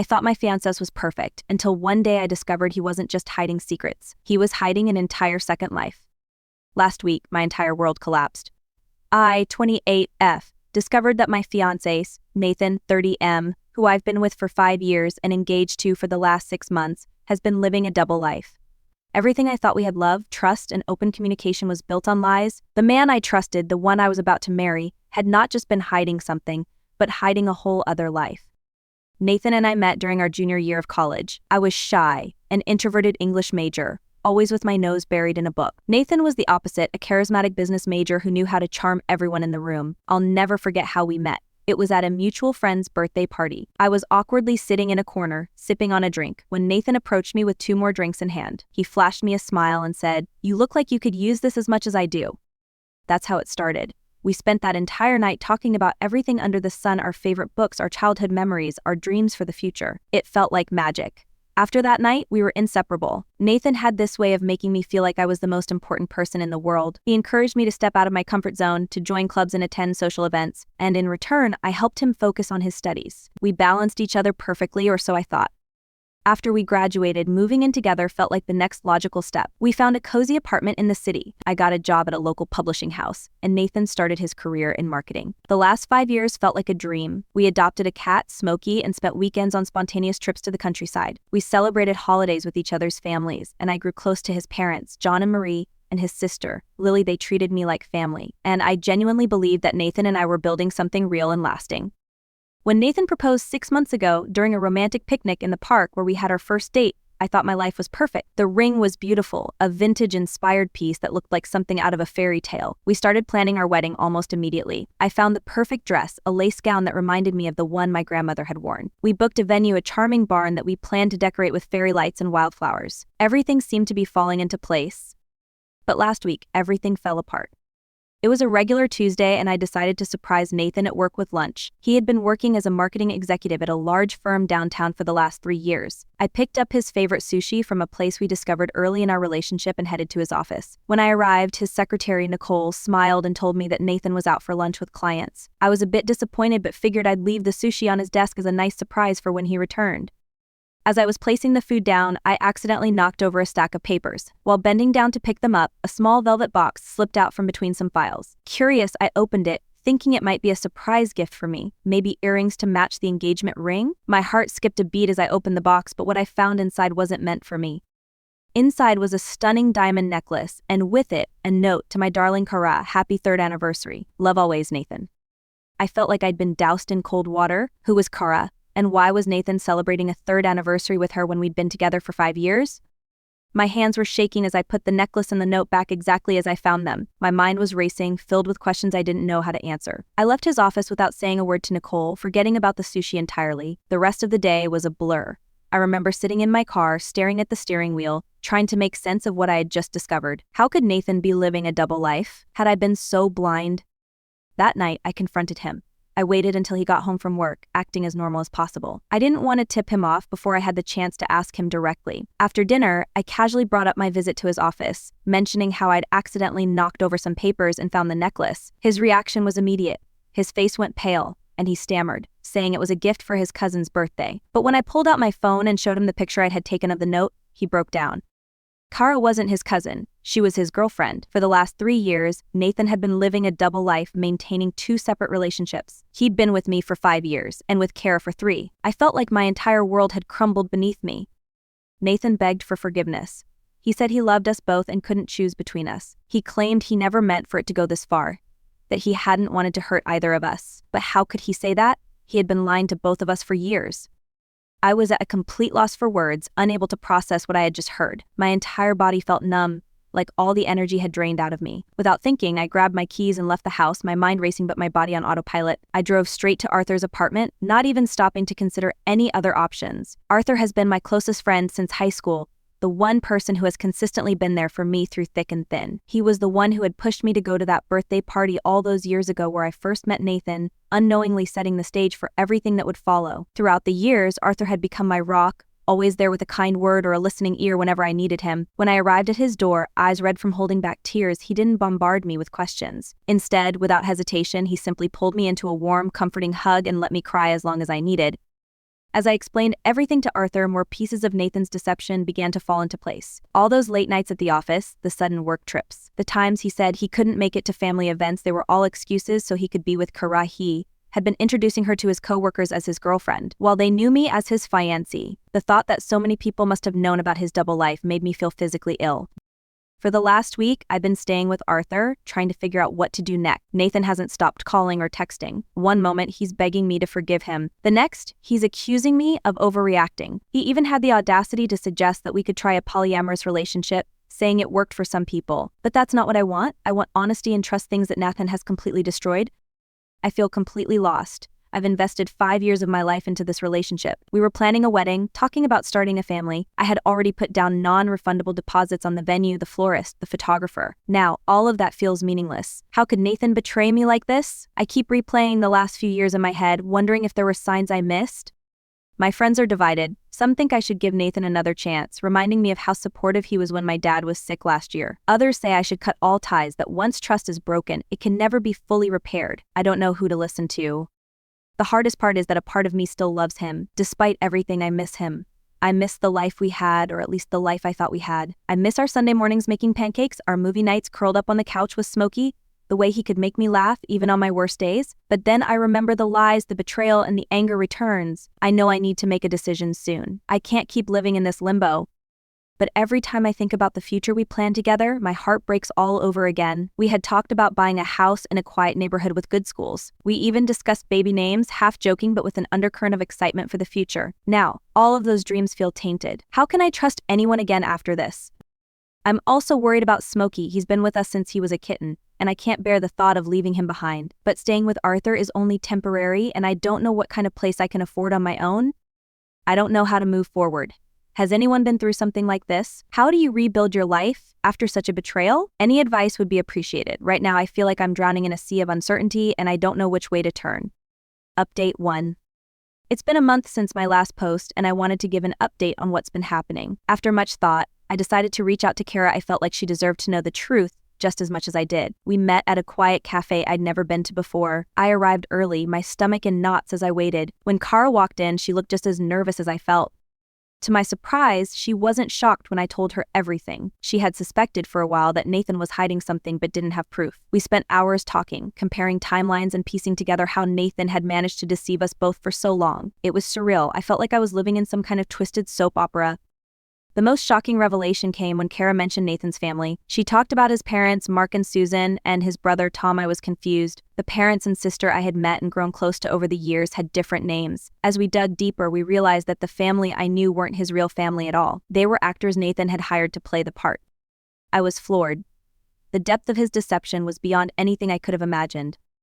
I thought my fiancé was perfect until one day I discovered he wasn't just hiding secrets. He was hiding an entire second life. Last week, my entire world collapsed. I, 28F, discovered that my fiancé, Nathan, 30M, who I've been with for 5 years and engaged to for the last 6 months, has been living a double life. Everything I thought we had love, trust, and open communication was built on lies. The man I trusted, the one I was about to marry, had not just been hiding something, but hiding a whole other life. Nathan and I met during our junior year of college. I was shy, an introverted English major, always with my nose buried in a book. Nathan was the opposite, a charismatic business major who knew how to charm everyone in the room. I'll never forget how we met. It was at a mutual friend's birthday party. I was awkwardly sitting in a corner, sipping on a drink, when Nathan approached me with 2 more drinks in hand. He flashed me a smile and said, "You look like you could use this as much as I do." That's how it started. We spent that entire night talking about everything under the sun, our favorite books, our childhood memories, our dreams for the future. It felt like magic. After that night, we were inseparable. Nathan had this way of making me feel like I was the most important person in the world. He encouraged me to step out of my comfort zone, to join clubs and attend social events, and in return, I helped him focus on his studies. We balanced each other perfectly, or so I thought. After we graduated, moving in together felt like the next logical step. We found a cozy apartment in the city. I got a job at a local publishing house, and Nathan started his career in marketing. The last 5 years felt like a dream. We adopted a cat, Smokey, and spent weekends on spontaneous trips to the countryside. We celebrated holidays with each other's families, and I grew close to his parents, John and Marie, and his sister, Lily. They treated me like family, and I genuinely believed that Nathan and I were building something real and lasting. When Nathan proposed 6 months ago during a romantic picnic in the park where we had our first date, I thought my life was perfect. The ring was beautiful, a vintage-inspired piece that looked like something out of a fairy tale. We started planning our wedding almost immediately. I found the perfect dress, a lace gown that reminded me of the one my grandmother had worn. We booked a venue, a charming barn that we planned to decorate with fairy lights and wildflowers. Everything seemed to be falling into place. But last week, everything fell apart. It was a regular Tuesday, and I decided to surprise Nathan at work with lunch. He had been working as a marketing executive at a large firm downtown for the last 3 years. I picked up his favorite sushi from a place we discovered early in our relationship and headed to his office. When I arrived, his secretary, Nicole, smiled and told me that Nathan was out for lunch with clients. I was a bit disappointed, but figured I'd leave the sushi on his desk as a nice surprise for when he returned. As I was placing the food down, I accidentally knocked over a stack of papers. While bending down to pick them up, a small velvet box slipped out from between some files. Curious, I opened it, thinking it might be a surprise gift for me, maybe earrings to match the engagement ring. My heart skipped a beat as I opened the box, but what I found inside wasn't meant for me. Inside was a stunning diamond necklace, and with it, a note to my darling Kara, "Happy 3rd anniversary. Love always, Nathan." I felt like I'd been doused in cold water. Who was Kara? And why was Nathan celebrating a 3rd anniversary with her when we'd been together for 5 years? My hands were shaking as I put the necklace and the note back exactly as I found them. My mind was racing, filled with questions I didn't know how to answer. I left his office without saying a word to Nicole, forgetting about the sushi entirely. The rest of the day was a blur. I remember sitting in my car, staring at the steering wheel, trying to make sense of what I had just discovered. How could Nathan be living a double life? Had I been so blind? That night, I confronted him. I waited until he got home from work, acting as normal as possible. I didn't want to tip him off before I had the chance to ask him directly. After dinner, I casually brought up my visit to his office, mentioning how I'd accidentally knocked over some papers and found the necklace. His reaction was immediate. His face went pale, and he stammered, saying it was a gift for his cousin's birthday. But when I pulled out my phone and showed him the picture I had taken of the note, he broke down. Kara wasn't his cousin. She was his girlfriend. For the last 3 years, Nathan had been living a double life, maintaining 2 separate relationships. He'd been with me for 5 years, and with Kara for 3. I felt like my entire world had crumbled beneath me. Nathan begged for forgiveness. He said he loved us both and couldn't choose between us. He claimed he never meant for it to go this far, that he hadn't wanted to hurt either of us. But how could he say that? He had been lying to both of us for years. I was at a complete loss for words, unable to process what I had just heard. My entire body felt numb, like all the energy had drained out of me. Without thinking, I grabbed my keys and left the house, my mind racing but my body on autopilot. I drove straight to Arthur's apartment, not even stopping to consider any other options. Arthur has been my closest friend since high school, the one person who has consistently been there for me through thick and thin. He was the one who had pushed me to go to that birthday party all those years ago where I first met Nathan, unknowingly setting the stage for everything that would follow. Throughout the years, Arthur had become my rock, always there with a kind word or a listening ear whenever I needed him. When I arrived at his door, eyes red from holding back tears, he didn't bombard me with questions. Instead, without hesitation, he simply pulled me into a warm, comforting hug and let me cry as long as I needed. As I explained everything to Arthur, more pieces of Nathan's deception began to fall into place. All those late nights at the office, the sudden work trips, the times he said he couldn't make it to family events, they were all excuses so he could be with Kara. He had been introducing her to his coworkers as his girlfriend, while they knew me as his fiancé. The thought that so many people must have known about his double life made me feel physically ill. For the last week, I've been staying with Arthur, trying to figure out what to do next. Nathan hasn't stopped calling or texting. One moment, he's begging me to forgive him. The next, he's accusing me of overreacting. He even had the audacity to suggest that we could try a polyamorous relationship, saying it worked for some people. But that's not what I want. I want honesty and trust, things that Nathan has completely destroyed. I feel completely lost. I've invested 5 years of my life into this relationship. We were planning a wedding, talking about starting a family. I had already put down non-refundable deposits on the venue, the florist, the photographer. Now, all of that feels meaningless. How could Nathan betray me like this? I keep replaying the last few years in my head, wondering if there were signs I missed. My friends are divided. Some think I should give Nathan another chance, reminding me of how supportive he was when my dad was sick last year. Others say I should cut all ties, that once trust is broken, it can never be fully repaired. I don't know who to listen to. The hardest part is that a part of me still loves him. Despite everything, I miss him. I miss the life we had, or at least the life I thought we had. I miss our Sunday mornings making pancakes, our movie nights curled up on the couch with Smokey, the way he could make me laugh even on my worst days. But then I remember the lies, the betrayal, and the anger returns. I know I need to make a decision soon. I can't keep living in this limbo. But every time I think about the future we planned together, my heart breaks all over again. We had talked about buying a house in a quiet neighborhood with good schools. We even discussed baby names, half joking but with an undercurrent of excitement for the future. Now, all of those dreams feel tainted. How can I trust anyone again after this? I'm also worried about Smokey. He's been with us since he was a kitten, and I can't bear the thought of leaving him behind. But staying with Arthur is only temporary, and I don't know what kind of place I can afford on my own. I don't know how to move forward. Has anyone been through something like this? How do you rebuild your life after such a betrayal? Any advice would be appreciated. Right now, I feel like I'm drowning in a sea of uncertainty and I don't know which way to turn. Update 1. It's been a month since my last post and I wanted to give an update on what's been happening. After much thought, I decided to reach out to Kara. I felt like she deserved to know the truth just as much as I did. We met at a quiet cafe I'd never been to before. I arrived early, my stomach in knots as I waited. When Kara walked in, she looked just as nervous as I felt. To my surprise, she wasn't shocked when I told her everything. She had suspected for a while that Nathan was hiding something but didn't have proof. We spent hours talking, comparing timelines and piecing together how Nathan had managed to deceive us both for so long. It was surreal. I felt like I was living in some kind of twisted soap opera. The most shocking revelation came when Kara mentioned Nathan's family. She talked about his parents, Mark and Susan, and his brother Tom. I was confused. The parents and sister I had met and grown close to over the years had different names. As we dug deeper, we realized that the family I knew weren't his real family at all. They were actors Nathan had hired to play the part. I was floored. The depth of his deception was beyond anything I could have imagined.